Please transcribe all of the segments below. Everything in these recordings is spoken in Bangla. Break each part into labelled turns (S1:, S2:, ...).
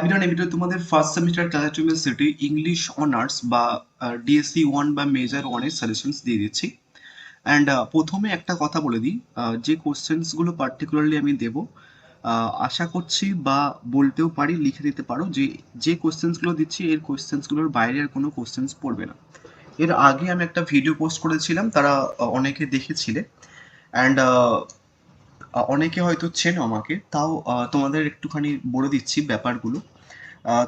S1: এবিটা তোমাদের first semester class university English honours বা ডিএসসি ওয়ান বা মেজর ওয়ানের সাজেশনস দিয়ে দিচ্ছি। অ্যান্ড প্রথমে একটা কথা বলে দিই, যে কোশ্চেন্সগুলো পার্টিকুলারলি আমি দেব, আশা করছি বা বলতেও পারি, লিখে দিতে পারো যে যে কোশ্চেন্সগুলো দিচ্ছি এর কোশ্চেন্সগুলোর বাইরে আর কোনো কোশ্চেন্স পড়বে না। এর আগে আমি একটা ভিডিও পোস্ট করেছিলাম, তারা অনেকে দেখেছিলে। অ্যান্ড অনেকে হয়তো চেনো আমাকে, তাও তোমাদের একটুখানি বলে দিচ্ছি ব্যাপারগুলো।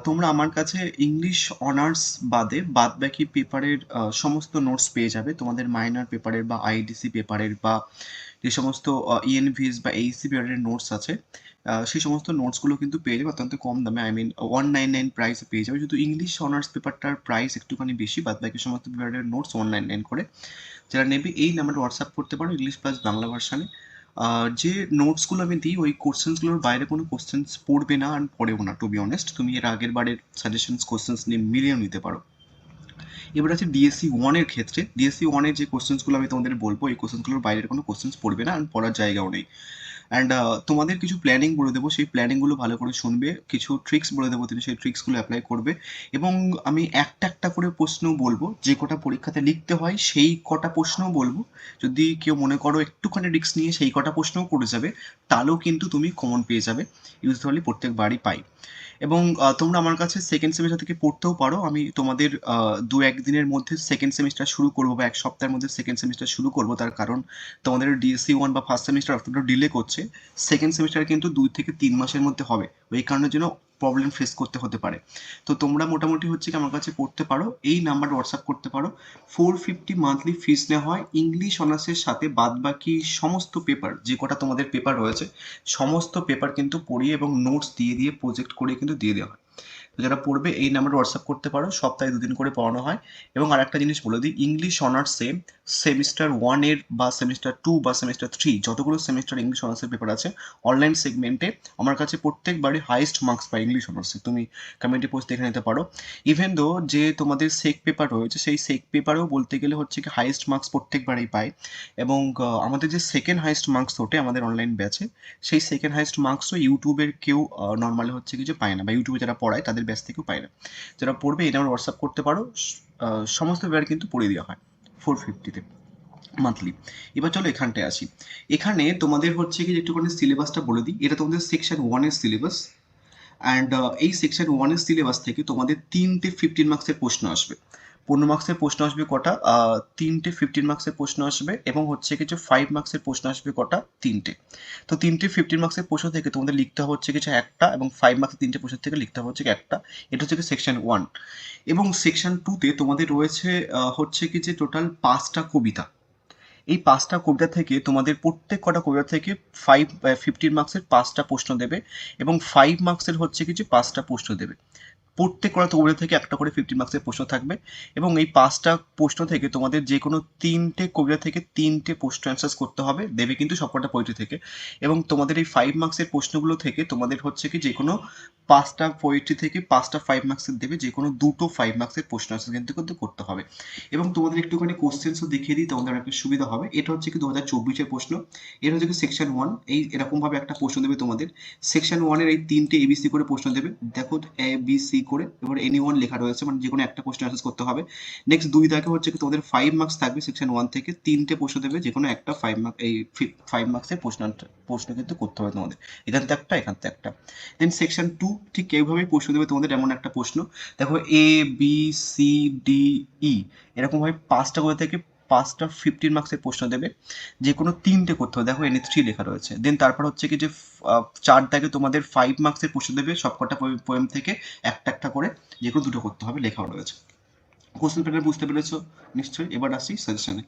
S1: তোমরা আমার কাছে ইংলিশ অনার্স বাদে বাদবাকি পেপারের সমস্ত নোটস পেয়ে যাবে। তোমাদের মাইনর পেপারের বা আইডিসি পেপারের বা যে সমস্ত ইএনভিএস বা এইচসি পেপারের নোটস আছে, সেই সমস্ত নোটসগুলো কিন্তু পেয়ে যাবে অত্যন্ত কম দামে। আই মিন 199 প্রাইসে পেয়ে যাবে। শুধু ইংলিশ অনার্স পেপারটার প্রাইস একটুখানি বেশি, বাদবাকি সমস্ত পেপারের নোটস 199 করে। যারা নেবে এই নাম্বারে হোয়াটসঅ্যাপ করতে পারো, ইংলিশ প্লাস বাংলা ভার্সানে। যে নোটসগুলো আমি দিই ওই কোশ্চেন্সগুলোর বাইরে কোনো কোশ্চেন্স পড়বে না, আর পড়েও না। টু বি অনেস্ট, তুমি এর আগের বারের সাজেশনস কোশ্চেন্স নিয়ে মিলিয়েও নিতে পারো। এবার আছে ডিএসসি ওয়ানের ক্ষেত্রে। ডিএসসি ওয়ানের যে কোশ্চেন্সগুলো আমি তোমাদের বলবো, এই কোশ্চেন্সগুলোর বাইরের কোনো কোশ্চেন্স পড়বে না, আর পড়ার জায়গাও নেই। অ্যান্ড তোমাদের কিছু প্ল্যানিং বলে দেবো, সেই প্ল্যানিংগুলো ভালো করে শুনবে। কিছু ট্রিক্স বলে দেবো, তুমি সেই ট্রিক্সগুলো অ্যাপ্লাই করবে। এবং আমি একটা একটা করে প্রশ্ন বলবো, যে কটা পরীক্ষাতে লিখতে হয় সেই কটা প্রশ্নও বলবো। যদি কেউ মনে করো একটুখানি রিস্ক নিয়ে সেই কটা প্রশ্নও করে যাবে, তাহলেও কিন্তু তুমি কমন পেয়ে যাবে। ইউজুয়ালি প্রত্যেকবারই পাই। এবং তোমরা আমার কাছে সেকেন্ড সেমিস্টার থেকে পড়তেও পারো। আমি তোমাদের দু একদিনের মধ্যে সেকেন্ড সেমিস্টার শুরু করবো, বা এক সপ্তাহের মধ্যে সেকেন্ড সেমিস্টার শুরু করবো। তার কারণ তোমাদের ডিএসসি ওয়ান বা ফার্স্ট সেমিস্টার অতটা ডিলে করছে। সেকেন্ড সেমিস্টার কিন্তু 2 থেকে 3 মাসের মধ্যে হবে। ওই কারণের জন্য প্রবলেম ফেস করতে হতে পারে। তো তোমরা মোটামুটি হচ্ছে কি আমার কাছে পড়তে পারো, এই নাম্বারে হোয়াটসঅ্যাপ করতে পারো। 450 মান্থলি ফিস নেওয়া হয় ইংলিশ অনার্সের সাথে। বাদ বাকি সমস্ত পেপার, যে কটা তোমাদের পেপার রয়েছে, সমস্ত পেপার কিন্তু পড়িয়ে এবং নোটস দিয়ে দিয়ে প্রজেক্ট করে কিন্তু দিয়ে দেওয়া হয়। তো যারা পড়বে এই নাম্বারে হোয়াটসঅ্যাপ করতে পারো। সপ্তাহে 2 দিন করে পড়ানো হয়। এবং আর একটা জিনিস বলে দিই, ইংলিশ অনার্সে সেমিস্টার ওয়ানের বা সেমিস্টার টু বা সেমিস্টার থ্রি যতগুলো সেমিস্টার ইংলিশ অনার্সের পেপার আছে, অনলাইন সেগমেন্টে আমার কাছে প্রত্যেকবারই হাইয়েস্ট মার্কস পাই ইংলিশ অনার্সে। তুমি কমিউনিটি পোস্ট দেখে নিতে পারো। ইভেন দো যে তোমাদের সেক পেপার রয়েছে, সেই সেক পেপারেও বলতে গেলে হচ্ছে কি হাইয়েস্ট মার্কস প্রত্যেকবারই পায়। এবং আমাদের যে সেকেন্ড হাইয়েস্ট মার্কস ওঠে আমাদের অনলাইন ব্যাচে, সেই সেকেন্ড হাইয়েস্ট মার্কসও ইউটিউবের কেউ নর্মালি হচ্ছে কিছু পায় না, বা ইউটিউবে যারা পড়ায় তাদের ব্যাচ থেকেও পায় না। যারা পড়বে এটা আমার হোয়াটসঅ্যাপ করতে পারো। সমস্ত পেপার কিন্তু পড়ে দেওয়া হয় 450-তে মান্থলি। এবার চলো এখানটায় আসি। এখানে তোমাদের হচ্ছে কি একটুখানি সিলেবাসটা বলে দিই। এটা তোমাদের সেকশন ওয়ানের সিলেবাস। অ্যান্ড এই সেকশন ওয়ানের সিলেবাস থেকে তোমাদের 3টে 15 মার্কসের প্রশ্ন আসবে। 15 মার্কসের প্রশ্ন আসবে কটা? 3টে 15 মার্কসের প্রশ্ন আসবে। এবং হচ্ছে কিছু 5 মার্কসের প্রশ্ন আসবে কটা? 3টে। তো 3টে 15 মার্কসের প্রশ্ন থেকে তোমাদের লিখতে হবে হচ্ছে কিছু একটা, এবং 5 মার্কসের 3টে প্রশ্ন থেকে লিখতে হবে হচ্ছে একটা। এটা হচ্ছে কি সেকশন ওয়ান। এবং সেকশন টুতে তোমাদের রয়েছে হচ্ছে কি যে টোটাল 5টা কবিতা। এই 5টা কবিতা থেকে তোমাদের প্রত্যেক কটা কবিতা থেকে 15 মার্কসের 5টা প্রশ্ন দেবে। এবং 5 মার্কসের হচ্ছে কিছু 5টা প্রশ্ন দেবে। প্রত্যেক কটা কবিতা থেকে একটা করে 15 মার্কসের প্রশ্ন থাকবে। এবং এই 5টা প্রশ্ন থেকে তোমাদের যে কোনো 3টে কবিতা থেকে 3টে প্রশ্ন অ্যান্সার করতে হবে, দেবে কিন্তু সবকটা পোয়েট্রি থেকে। এবং তোমাদের এই 5 মার্কসের প্রশ্নগুলো থেকে তোমাদের হচ্ছে কি যে কোনো 5টা পোয়েট্রি থেকে 5টা 5 মার্কসের দেবে, যে কোনো 2টো 5 মার্কসের প্রশ্ন অ্যান্সার কিন্তু কিন্তু করতে হবে। এবং তোমাদের একটুখানি কোশ্চেন্সও দেখিয়ে দিই, তোমাদের একটা সুবিধা হবে। এটা হচ্ছে কি 2024-এর প্রশ্ন। এটা হচ্ছে কি সেকশন ওয়ান। এই এরকমভাবে একটা প্রশ্ন দেবে তোমাদের। সেকশন ওয়ানের এই 3টে ABC করে প্রশ্ন দেবে। দেখো ABC করে, এবার এনি ওয়ান লেখা রয়েছে, মানে যে কোনো একটা প্রশ্ন অ্যান্সার করতে হবে। নেক্সট 2 দাগে হচ্ছে কি তোমাদের 5 মার্কস থাকবে সেকশন ওয়ান থেকে। 3টে প্রশ্ন দেবে, যে কোনো একটা 5 মার্ক, এই 5 মার্কসের প্রশ্ন কিন্তু করতে হবে তোমাদের। এখান থেকে একটা, এখান থেকে একটা। দেন সেকশন টু ঠিক এইভাবেই প্রশ্ন দেবে তোমাদের। এমন একটা প্রশ্ন, দেখো ABCDE এরকমভাবে 5টা করে থেকে 5টা 15 মার্কসের প্রশ্ন দেবে, যে কোনো 3টে করতে হবে। দেখো NH3 লেখা রয়েছে। দেন তারপর হচ্ছে কি যে 4 দাগে তোমাদের 5 মার্কসের প্রশ্ন দেবে, সবকটা পোয়েম থেকে একটা একটা করে, যে কোনো 2টো করতে হবে, লেখা রয়েছে। কোশ্চেন প্যাটার্ন বুঝতে পেরেছো নিশ্চয়ই। এবার আসছি সাজেশনে।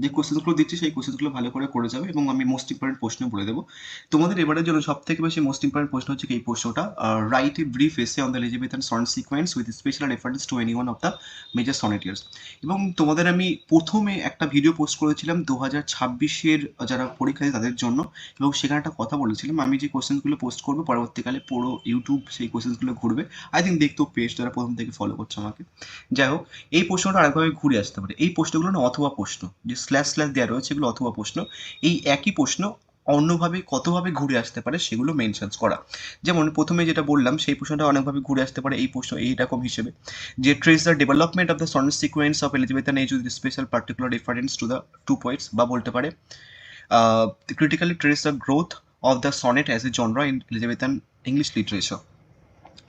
S1: যে কোশ্চেনগুলো দিচ্ছি সেই কোশ্চেনগুলো ভালো করে যাবে, এবং আমি মোস্ট ইম্পর্টেন্ট প্রশ্ন বলে দেবো তোমাদের। এবারের জন্য সব থেকে বেশি মোস্ট ইম্পর্টেন্ট প্রশ্ন হচ্ছে কি এই প্রশ্নটা, write a brief essay on the Elizabethan sonnet sequence with special reference to any one of the major sonneteers. এবং তোমাদের আমি প্রথমে একটা ভিডিও পোস্ট করেছিলাম 2026-এর যারা পরীক্ষা দেয় তাদের জন্য। এবং সেখানে একটা কথা বলেছিলাম, আমি যে কোশ্চেনগুলো পোস্ট করবো পরবর্তীকালে পুরো ইউটিউব সেই কোশ্চেনগুলো ঘুরবে। আই থিঙ্ক দেখতেও পেজ যারা প্রথম থেকে ফলো করছে আমাকে। যাই হোক, এই প্রশ্নটা আরেকভাবে ঘুরে আসতে পারে। এই প্রশ্নগুলো না অথবা প্রশ্ন, যে স্ল্যাশ স্ল্যাশ দেওয়া রয়েছে এগুলো অথবা প্রশ্ন। এই একই প্রশ্ন অন্যভাবে কতভাবে ঘুরে আসতে পারে সেগুলো মেনশন করা। যেমন প্রথমে যেটা বললাম সেই প্রশ্নটা অনেকভাবে ঘুরে আসতে পারে এই প্রশ্ন এইরকম হিসেবে, যে trace the development of the sonnet sequence of Elizabeth age with special particular reference to the two poets, বা বলতে পারে critically trace the growth of the sonnet as a genre in Elizabethan English literature.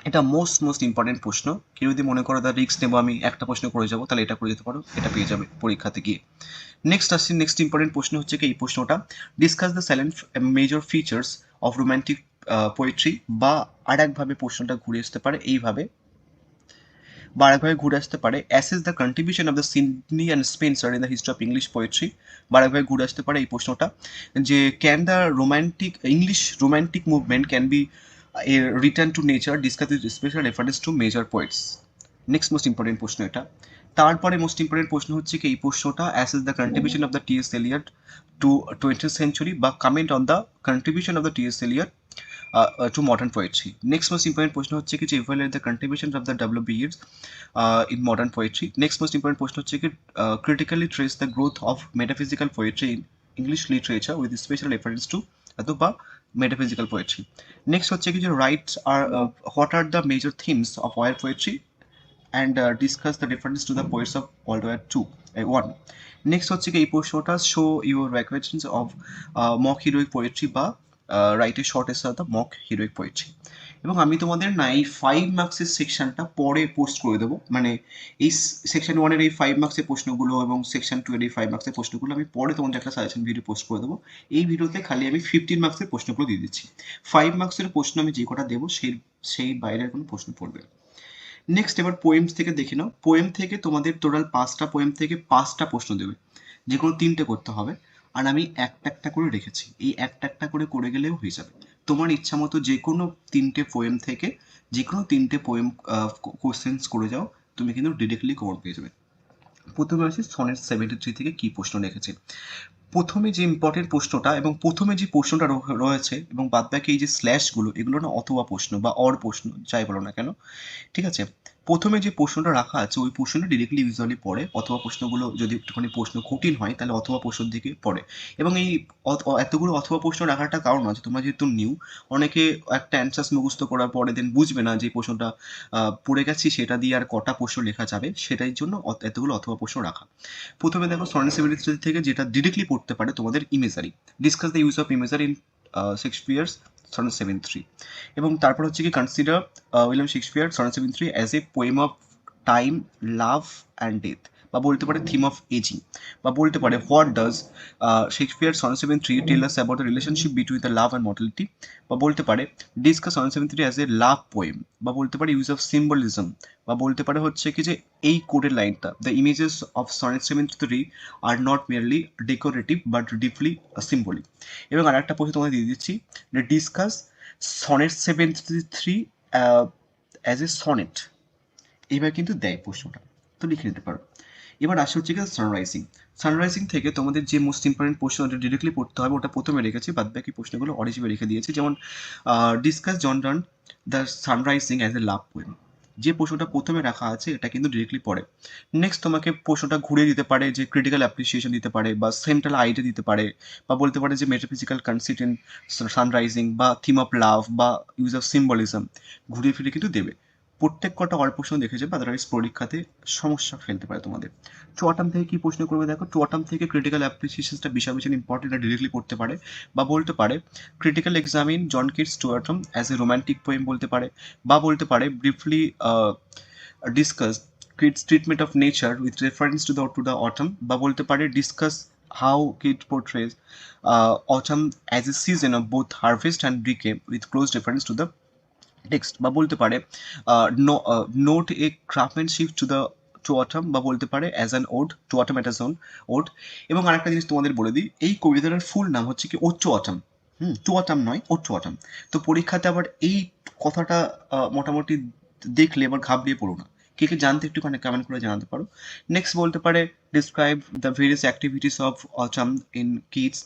S1: এটা মোস্ট ইম্পর্টেন্ট প্রশ্ন। কেউ যদি মনে করো তার রিস্ক নেবো আমি একটা প্রশ্ন করে যাবো, তাহলে এটা করে যেতে পারো, এটা পেয়ে যাবে পরীক্ষাতে গিয়ে। নেক্সট ইম্পর্টেন্ট প্রশ্ন হচ্ছে কি এই প্রশ্নটা, discuss the silent major features of romantic poetry, বা আর একভাবে প্রশ্নটা ঘুরে আসতে পারে এইভাবে, বা আরেকভাবে ঘুরে আসতে পারে assess the contribution of the Sidney and Spenser in the history of English poetry, বা আরেকভাবে ঘুরে আসতে পারে এই প্রশ্নটা, যে can the romantic movement can be a return to nature discuss with special reference to major poets. Next most important প্রশ্ন এটা। তারপরে মোস্ট ইম্পর্টেন্ট প্রশ্ন হচ্ছে কি এই প্রশ্নটা, assess the contribution of the T S. Eliot to 20th century, বা comment on the contribution of the T S. Eliot to modern poetry. Next most important প্রশ্ন হচ্ছে কি যে evaluate the contributions of the W.B. Yeats in modern poetry. Next most important প্রশ্ন হচ্ছে কি critically trace the growth of metaphysical poetry in English literature with special reference to অথবা metaphysical poetry. Next হচ্ছে কি যে write are what are the major themes of wild poetry and discuss the reference to the poets of World War II. One. Next হচ্ছে কি এই প্রশ্নটা show your recollections of mock heroic poetry, বা রাইট এ শর্ট এসে দ্য মক হিরোইক পোয়েট্রি। এবং আমি তোমাদের না এই 5 মার্কসের সেকশনটা পরে পোস্ট করে দেবো, মানে এই সেকশন 1-এর এই 5 মার্কসের প্রশ্নগুলো এবং সেকশন 2-এর এই 5 মার্কসের প্রশ্নগুলো আমি পরে তোমাদের একটা সাজেশন ভিডিও পোস্ট করে দেবো। এই ভিডিওতে খালি আমি 15 মার্কসের প্রশ্নগুলো দিয়ে দিচ্ছি। 5 মার্কসের প্রশ্ন আমি যে কটা দেবো সেই বাইরের কোনো প্রশ্ন পড়বে না। নেক্সট এবার পোয়েমস থেকে দেখে নাও। পোয়েম থেকে তোমাদের টোটাল 5টা পোয়েম থেকে 5টা প্রশ্ন দেবে, যে কোনো 3টে করতে হবে। আর আমি একটা একটা করে রেখেছি, এই একটা একটা করে করে গেলেও হয়ে যাবে। তোমার ইচ্ছা মতো যে কোনো 3টে পোয়েম থেকে যে কোনো 3টে পোয়েম কোশ্চেন্স করে যাও, তুমি কিন্তু ডিরেক্টলি কমন পেয়ে যাবে। প্রথমে আসি সনেট 73 থেকে কি প্রশ্ন রেখেছে। প্রথমে যে ইম্পর্টেন্ট প্রশ্নটা এবং প্রথমে যে প্রশ্নটা রয়েছে এবং বাদবাকি এই যে স্ল্যাশগুলো, এগুলো না অথবা প্রশ্ন বা অর প্রশ্ন যাই বলো না কেন, ঠিক আছে। প্রথমে যে প্রশ্নটা রাখা আছে ওই প্রশ্নটা ডিরেক্টলি ইউজুয়ালি পড়ে, অথবা প্রশ্নগুলো যদি একটুখানি প্রশ্ন কঠিন হয় তাহলে অথবা প্রশ্নের দিকে পড়ে। এবং এই এতগুলো অথবা প্রশ্ন রাখাটা কারণ আছে, তোমরা যেহেতু নিউ, অনেকে একটা অ্যান্সার্স মুখস্থ করার পরে দেন বুঝবে না যে প্রশ্নটা পড়ে গেছি সেটা দিয়ে আর কটা প্রশ্ন লেখা যাবে, সেটাই জন্য এতগুলো অথবা প্রশ্ন রাখা। প্রথমে দেখো সনেট 73 থেকে যেটা ডিরেক্টলি পড়তে পারে তোমাদের imagery, discuss the use of imagery in Shakespeare's sonnet 73। এবং তারপর হচ্ছে কি consider William Shakespeare sonnet 73 as a poem of time, love and death, বা বলতে পারে থিম অফ এজিং, বা বলতে পারে what does Shakespeare sonnet 73 tell us about the relationship between the love and mortality, বা বলতে পারে discuss sonnet 73 as a love poem, বা বলতে পারে ইউজ অফ সিম্বলিজম, বা বলতে পারে হচ্ছে কি যে এই কোডের লাইনটা, the images of sonnet 73 are not merely decorative but deeply symbolic. এবং আর একটা প্রশ্ন তোমাদের দিয়ে দিচ্ছি, যে ডিসকাস সনেট 73 অ্যাজ এ সনেট, এইবার কিন্তু দেয় প্রশ্নটা, তো লিখে নিতে পারো। এবার আসে হচ্ছে কি সানরাইজিং থেকে তোমাদের যে মোস্ট ইম্পর্টেন্ট প্রশ্ন ওটা ডিরেক্টলি পড়তে হবে, ওটা প্রথমে রেখেছি, বাদ বাকি প্রশ্নগুলো অরিজিনে রেখে দিয়েছি। যেমন discuss John Donne the sun rising as a love poem, যে প্রশ্নটা প্রথমে রাখা আছে এটা কিন্তু ডিরেক্টলি পড়ে। নেক্সট তোমাকে প্রশ্নটা ঘুরে দিতে পারে, যে ক্রিটিক্যাল অ্যাপ্রিসিয়েশন দিতে পারে, বা সেন্ট্রাল আইডিয়া দিতে পারে, বা বলতে পারে যে মেটাফিজিক্যাল কনসিট ইন সানরাইজিং, বা থিম অফ লাভ, বা ইউজ অফ সিম্বলিজম, ঘুরে ফিরে কিন্তু দেবে। প্রত্যেক কটা অল্প প্রশ্ন দেখে যাবে, আদারওয়াইজ পরীক্ষাতে সমস্যা ফেলতে পারে তোমাদের। চুয়াটাম থেকে কি প্রশ্ন করবে দেখো, চুয়াটাম থেকে ক্রিটিক্যাল অ্যাপ্রিসিয়েশনটা বিশাল বিশাল ইম্পর্টেন্ট, ডিরেক্টলি পড়তে পারে, বা বলতে পারে critical examine John Keats to autumn as a romantic poem বলতে পারে, বা বলতে পারে briefly discuss Keats treatment of nature with reference to the autumn, বা বলতে পারে discuss how Keats portrays autumn as a season of both harvest and decay with close reference to the text, বা বলতে পারে note a craftsmanship to autumn, বা বলতে পারে as an ode to autumn at as on ode. এবং আরেকটা জিনিস তোমাদের বলে দিই, এই কবিতাটার ফুল নাম হচ্ছে কি ode to autumn, to autumn নয়, ওড টু অটম। তো পরীক্ষাতে আবার এই কথাটা মোটামুটি দেখলে আবার ঘাবড়িয়ে পড়ো না, কে কে জানতে একটুখানি কমেন্ট করে জানাতে পারো। নেক্সট বলতে পারে describe the various activities of autumn in kids,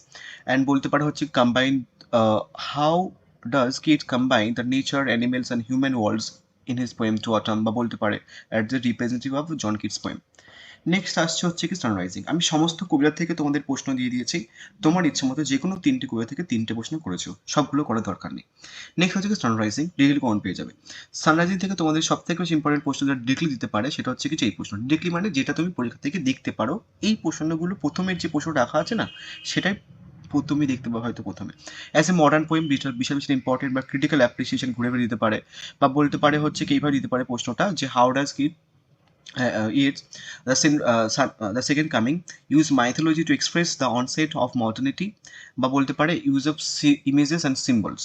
S1: and বলতে পারে হচ্ছে combine how does Keats combine the nature, animals, and human worlds in his poem to autumn, বা বলতে পারে at the representative of John Keats poem. Next আসছে হচ্ছে কি সানরাইজিং। আমি সমস্ত কবিতা থেকে তোমাদের প্রশ্ন দিয়ে দিয়েছি। তোমার ইচ্ছে মতো যেকোনো ৩ টি কবিতা থেকে ৩ টে প্রশ্ন করেছো। সবগুলো করার দরকার নেই। নেক্সট হচ্ছে কি সানরাইজিং, ডিরেক্টলি কমন পেয়ে যাবে। সানরাইজিং থেকে তোমাদের সবথেকে বেশি ইম্পোর্টেন্ট প্রশ্ন যেটা ডিরেক্টলি দিতে পারে সেটা হচ্ছে কি যে এই প্রশ্ন। ডিরেক্টলি মানে যেটা তুমি পরীক্ষা থেকে দেখতে পারো। এই প্রশ্নগুলো প্রথমের যে প্রশ্ন রাখা আছে না, সেটাই তুমি দেখতে পাবে হয়তো প্রথমে। অ্যাজ এ মডার্ন পোয়েম বিশাল বিশাল বিশাল ইম্পর্টেন্ট বা ক্রিটিক্যাল অ্যাপ্রিসিয়েশন ঘুরে ফিরে দিতে পারে, বা বলতে পারে হচ্ছে কি এইভাবে দিতে পারে প্রশ্নটা যে হাউ ডাজ কি it's the second coming, use mythology to express the onset of modernity, বা বলতে পারে use of images and symbols.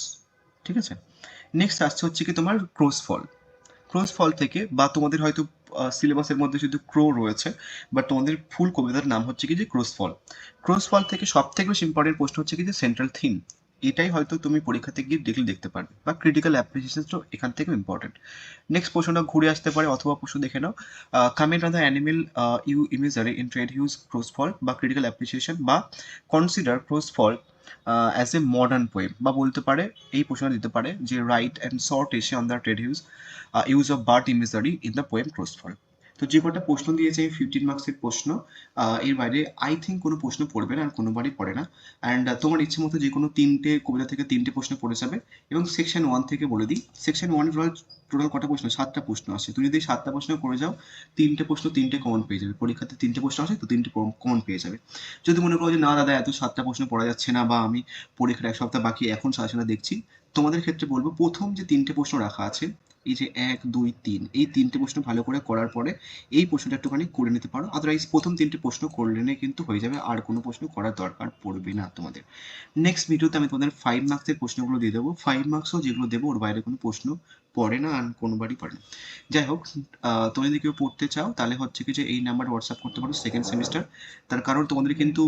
S1: ঠিক আছে, নেক্সট আসছে হচ্ছে কি তোমার ক্রোসফল। ক্রোসফল থেকে বা তোমাদের হয়তো সিলেবাসের মধ্যে শুধু ক্রো রয়েছে, বাট তোমাদের ফুল কবিতার নাম হচ্ছে কি যে ক্রোসফল। ক্রোসফল থেকে সব থেকে বেশি ইম্পর্টেন্ট প্রশ্ন হচ্ছে কি যে সেন্ট্রাল থিম। এটাই হয়তো তুমি পরীক্ষাতে গিয়ে দেখলে দেখতে পারবে, বা ক্রিটিক্যাল অ্যাপ্রিসিয়েশনও এখান থেকে ইম্পর্টেন্ট। নেক্সট প্রশ্নটা ঘুরে আসতে পারে, অথবা প্রশ্ন দেখে নাও, comment on the animal you imagery in ট্রেড হিউজ ক্রোসফল, বা ক্রিটিক্যাল অ্যাপ্রিসিয়েশন, বা consider Crow's Fall as a modern poem, বা বলতে পারে এই প্রশ্নটা দিতে পারে যে write and short essay on the ট্রেড Hughes use of bird imagery in the poem Crow's Fall. তো যে কটা প্রশ্ন দিয়েছে এই 15 মার্কসের প্রশ্ন, এর বাইরে আই থিঙ্ক কোনো প্রশ্ন পড়বে না, আর কোনোবারই পড়ে না। অ্যান্ড তোমার ইচ্ছে মতো যে কোনো 3টে কবিতা থেকে 3টে প্রশ্ন পড়ে যাবে। এবং সেকশন 1 থেকে বলে দিই, সেকশন 1 এর টোটাল কটা প্রশ্ন, 7টা প্রশ্ন আসে। তুমি যদি 7টা প্রশ্ন করে যাও, 3টে প্রশ্ন 3টে কমন পেয়ে যাবে। পরীক্ষাতে 3টে প্রশ্ন আসে তো 3টে কমন পেয়ে যাবে। যদি মনে করো যে না দাদা এত 7টা প্রশ্ন পড়া যাচ্ছে না, বা আমি পরীক্ষার 1 সপ্তাহ বাকি এখন সাজেশনটা দেখছি, তোমাদের ক্ষেত্রে বলবো প্রথম যে 3টে প্রশ্ন রাখা আছে, এই যে 1 2 3, এই 3টে প্রশ্ন ভালো করে করার পরে এই প্রশ্নটা একটুখানি করে নিতে পারো। আদারওয়াইজ প্রথম 3টে প্রশ্ন করলে কিন্তু হয়ে যাবে, আর কোনো প্রশ্ন করার দরকার পড়বে না তোমাদের। নেক্সট ভিডিওতে আমি তোমাদের 5 মার্কসের প্রশ্নগুলো দিয়ে দেবো। 5 মার্কসও যেগুলো দেবো ওর বাইরে কোনো প্রশ্ন পড়ে না, আর কোনোবারই পড়ে না। যাই হোক, তুমি যদি কেউ পড়তে চাও তাহলে হচ্ছে কি যে এই নাম্বার হোয়াটসঅ্যাপ করতে পারো সেকেন্ড সেমিস্টার। তার কারণ তোমাদের কিন্তু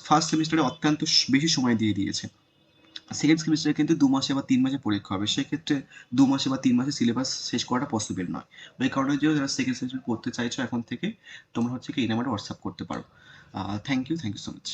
S1: ফার্স্ট সেমিস্টারে অত্যন্ত বেশি সময় দিয়ে দিয়েছে। সেকেন্ড সেমিস্টারে কিন্তু 2 মাসে বা 3 মাসে পরীক্ষা হবে। সেক্ষেত্রে 2 মাসে বা 3 মাসে সিলেবাস শেষ করাটা পসিবল নয়। ওই কারণে যে যারা সেকেন্ড সেমিস্টার পড়তে চাইছো এখন থেকে, তোমরা হচ্ছে কি এই নাম্বারে হোয়াটসঅ্যাপ করতে পারো। Thank you so much.